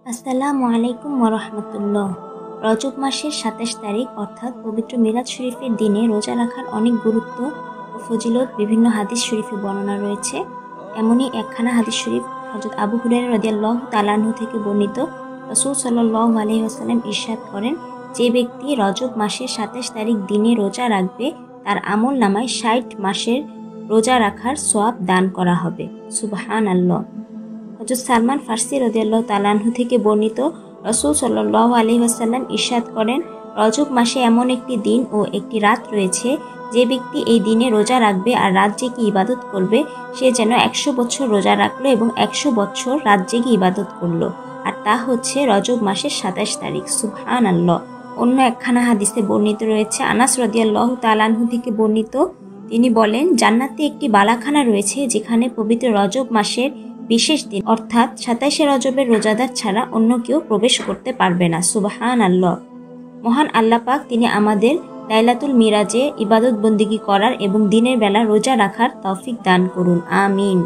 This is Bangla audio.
আসসালামু আলাইকুম ওয়া রজব মাসের ২৭ তারিখ অর্থাৎ পবিত্র মিলাদ শরীফের দিনে রোজা রাখার অনেক গুরুত্ব ও ফজিলত বিভিন্ন হাদিস শরীফে বর্ণনা রয়েছে। এমনই একখানা হাদিস শরীফ হযরত আবু হুরায়রা রাদিয়াল্লাহু তাআলা আনহু থেকে বর্ণিত। রাসূল সাল্লাল্লাহু আলাইহি ওয়াসাল্লাম ইরশাদ করেন, যে ব্যক্তি রজব মাসের ২৭ তারিখ দিনে রোজা রাখবে তার আমলনামায় ৬০ মাসের রোজা রাখার সওয়াব দান করা হবে। সুবহানাল্লাহ। হযরত সালমান ফার্সি রাদিয়াল্লাহু তাআলা আনহু থেকে বর্ণিত, রাসূল সাল্লাল্লাহু আলাইহি ওয়াসাল্লাম ইরশাদ করেন, রজব মাসে এমন একটি দিন ও একটি রাত রয়েছে, যে ব্যক্তি এই দিনে রোজা রাখবে আর রাত জেগে ইবাদত করবে, সে যেন ১০০ বছর রোজা রাখলো এবং ১০০ বছর রাত জেগে ইবাদত করলো, আর তা হচ্ছে রজব মাসের ২৭ তারিখ। সুবহানাল্লাহ। অন্য একখানা হাদিসে বর্ণিত রয়েছে, আনাস রাদিয়াল্লাহু তাআলা আনহু থেকে বর্ণিত, তিনি বলেন, জান্নাতে একটি বালাখানা রয়েছে যেখানে পবিত্র রজব মাসের বিশেষ দিন অর্থাৎ ২৭শে রজবের রোজাদার ছাড়া অন্য কেউ প্রবেশ করতে পারবে না। সুবহানাল্লাহ। মহান আল্লাহ পাক তিনি আমাদের লাইলাতুল মিরাজে ইবাদত বন্দিগি করার এবং দিনের বেলা রোজা রাখার তৌফিক দান করুন। আমিন।